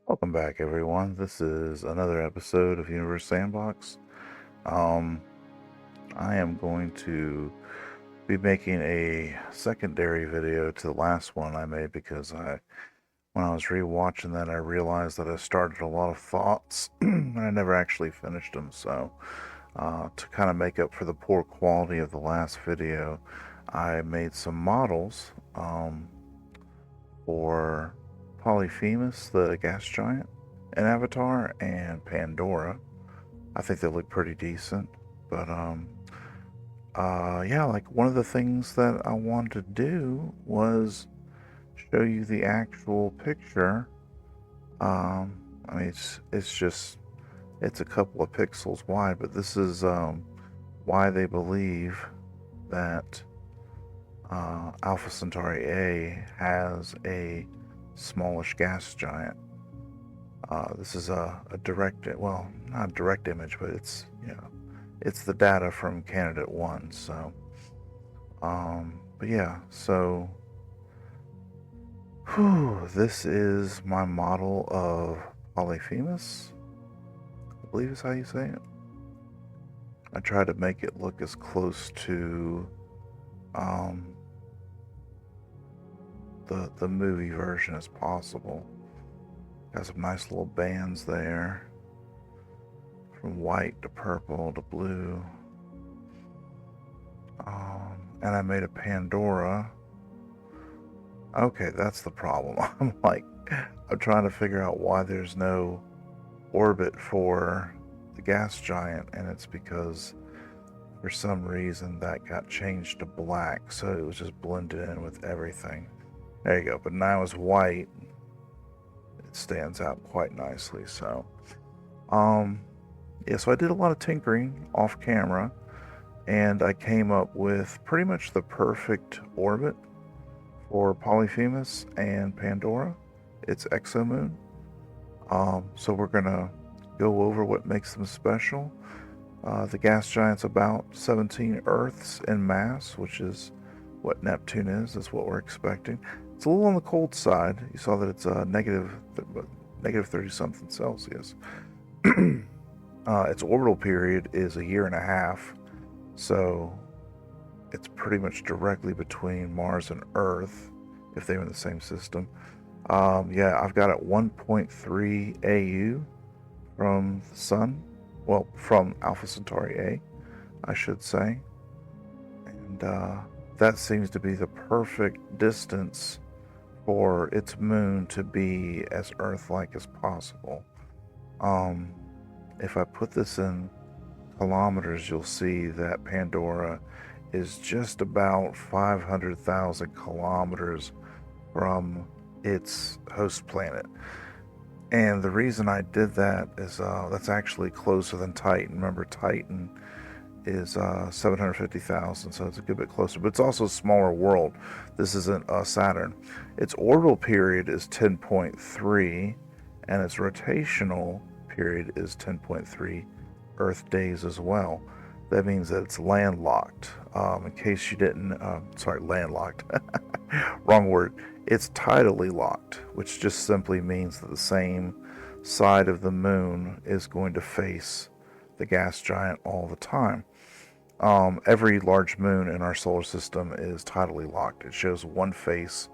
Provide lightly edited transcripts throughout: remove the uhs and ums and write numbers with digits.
Welcome back, everyone. This is another episode of Universe Sandbox. Um, I am going to be making a secondary video to the last one I made because when I was rewatching that, I realized that I started a lot of thoughts and I never actually finished them. So, to kind of make up for the poor quality of the last video, I made some models for Polyphemus, the gas giant, and Avatar, and Pandora. I think they look pretty decent, but yeah, like one of the things that I wanted to do was show you the actual picture. I mean, it's a couple of pixels wide, but this is why they believe that Alpha Centauri A has a smallish gas giant. This is a direct, well, not a direct image, but it's, it's the data from candidate 1. So, but yeah, so this is my model of Polyphemus, I believe is how you say it. I tried to make it look as close to the movie version as possible. Got some nice little bands there, from white to purple to blue. And I made a Pandora. Okay, that's the problem. I'm trying to figure out why there's no orbit for the gas giant, and it's because for some reason that got changed to black, so it was just blended in with everything. There you go. But now it's white. It stands out quite nicely. So, yeah, so I did a lot of tinkering off camera, and I came up with pretty much the perfect orbit for Polyphemus and Pandora. It's Exomoon. So we're gonna go over what makes them special. The gas giant's about 17 Earths in mass, which is what Neptune is. That's what we're expecting. It's a little on the cold side. You saw that it's negative 30 something Celsius. Its orbital period is a year and a half, so it's pretty much directly between Mars and Earth if they were in the same system. Yeah, I've got it 1.3 AU from the Sun. Well, from Alpha Centauri A, I should say. And that seems to be the perfect distance for its moon to be as Earth-like as possible. If I put this in kilometers, you'll see that Pandora is just about 500,000 kilometers from its host planet. And the reason I did that is that's actually closer than Titan. Remember, Titan is 750,000, so it's a good bit closer, but it's also a smaller world. This isn't Saturn. Its orbital period is 10.3, and its rotational period is 10.3 Earth days as well. That means that it's landlocked. In case you didn't, sorry, landlocked. Wrong word. It's tidally locked, which just simply means that the same side of the moon is going to face the gas giant all the time. Every large moon in our solar system is tidally locked. It shows one face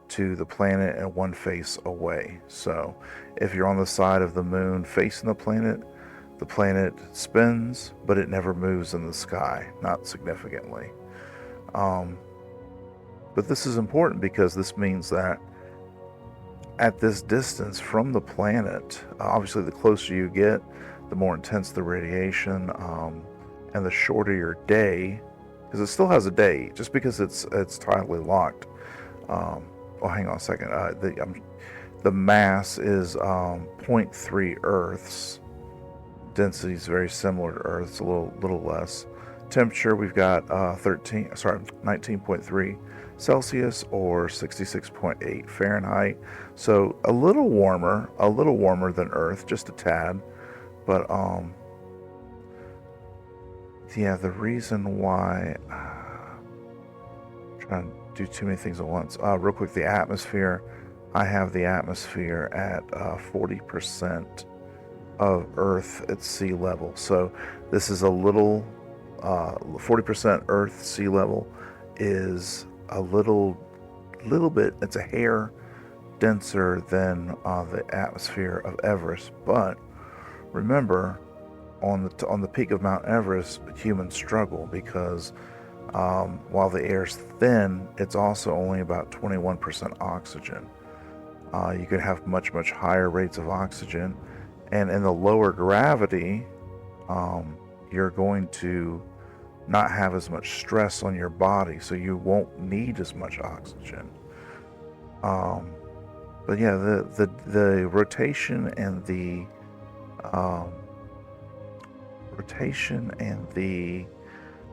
to the planet and one face away. So if you're on the side of the moon facing the planet spins, but it never moves in the sky, not significantly. But this is important because this means that at this distance from the planet, obviously the closer you get, the more intense the radiation, and the shorter your day, because it still has a day, just because it's tidally locked. Oh, hang on a second. The mass is 0.3 Earths. Density is very similar to Earth. It's a little less. Temperature, we've got 19.3 Celsius or 66.8 Fahrenheit. So a little warmer than Earth, just a tad. But yeah, the reason why I'm trying to do too many things at once. Real quick, the atmosphere. I have the atmosphere at 40% of Earth at sea level. So this is a little, 40% Earth sea level is a little bit, it's a hair denser than the atmosphere of Everest. But remember, on the peak of Mount Everest, humans struggle because while the air's thin, it's also only about 21% oxygen. You could have much higher rates of oxygen, and in the lower gravity, you're going to not have as much stress on your body, so you won't need as much oxygen. But yeah, the rotation and the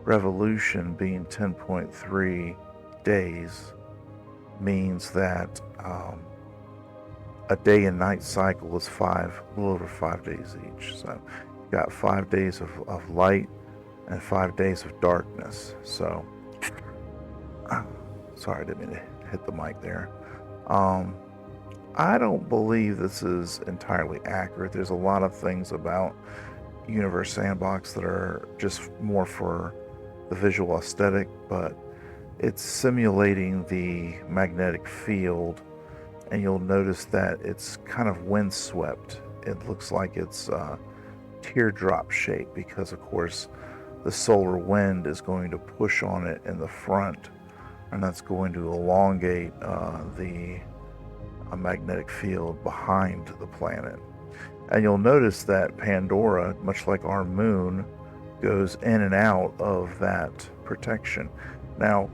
revolution being 10.3 days means that a day and night cycle is a little over 5 days each. So you got 5 days of light and 5 days of darkness. So sorry, I didn't mean to hit the mic there. I don't believe this is entirely accurate. There's a lot of things about Universe Sandbox that are just more for the visual aesthetic, but it's simulating the magnetic field, and you'll notice that it's kind of windswept. It looks like it's teardrop shaped because, of course, the solar wind is going to push on it in the front, and that's going to elongate the magnetic field behind the planet. And you'll notice that Pandora, much like our moon, goes in and out of that protection. Now,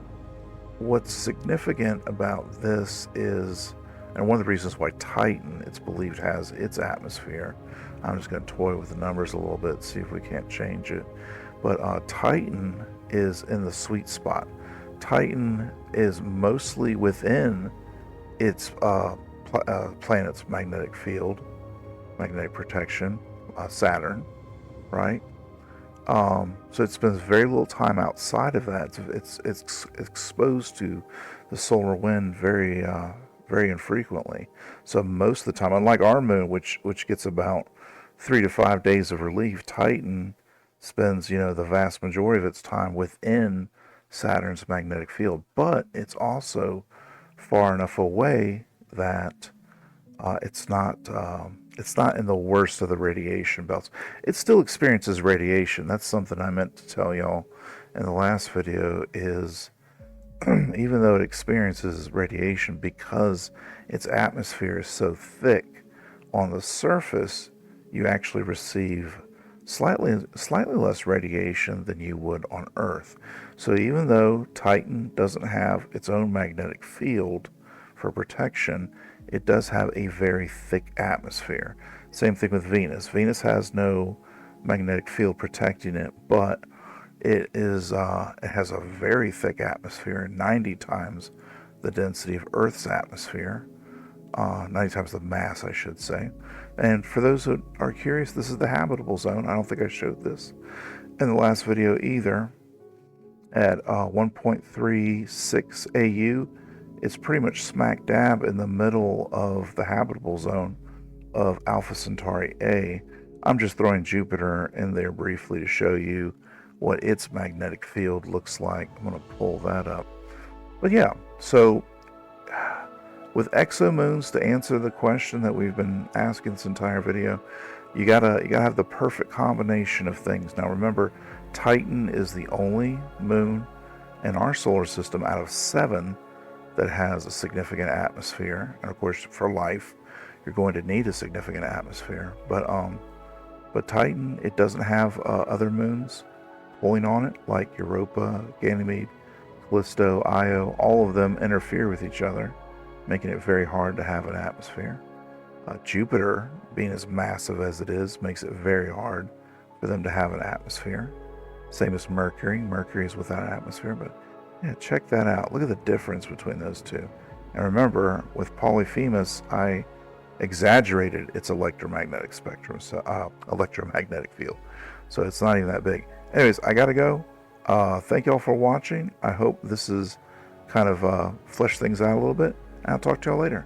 what's significant about this is, and one of the reasons why Titan, it's believed, has its atmosphere, I'm just going to toy with the numbers a little bit, see if we can't change it. But Titan is in the sweet spot. Titan is mostly within its planet's magnetic field, magnetic protection, Saturn, right? So it spends very little time outside of that. It's exposed to the solar wind very infrequently. So most of the time, unlike our moon, which gets about 3 to 5 days of relief, Titan spends the vast majority of its time within Saturn's magnetic field. But it's also far enough away that it's not in the worst of the radiation belts. It still experiences radiation. That's something I meant to tell y'all in the last video, is even though it experiences radiation, because its atmosphere is so thick on the surface, you actually receive slightly less radiation than you would on Earth. So even though Titan doesn't have its own magnetic field for protection, it does have a very thick atmosphere. Same thing with Venus. Venus has no magnetic field protecting it, but it has a very thick atmosphere, 90 times the density of Earth's atmosphere, 90 times the mass, I should say. And for those who are curious, this is the habitable zone. I don't think I showed this in the last video either. At 1.36 AU, it's pretty much smack dab in the middle of the habitable zone of Alpha Centauri A. I'm just throwing Jupiter in there briefly to show you what its magnetic field looks like. I'm going to pull that up. But yeah, so with exomoons, to answer the question that we've been asking this entire video, you gotta have the perfect combination of things. Now remember, Titan is the only moon in our solar system out of 7 that has a significant atmosphere. And of course, for life, you're going to need a significant atmosphere. But Titan, it doesn't have other moons pulling on it, like Europa, Ganymede, Callisto, Io. All of them interfere with each other, making it very hard to have an atmosphere. Jupiter, being as massive as it is, makes it very hard for them to have an atmosphere. Same as Mercury. Mercury is without an atmosphere, but yeah, check that out. Look at the difference between those two. And remember, with Polyphemus, I exaggerated its electromagnetic spectrum, so electromagnetic field. So it's not even that big. Anyways, I gotta go. Thank y'all for watching. I hope this is kind of fleshed things out a little bit. I'll talk to y'all later.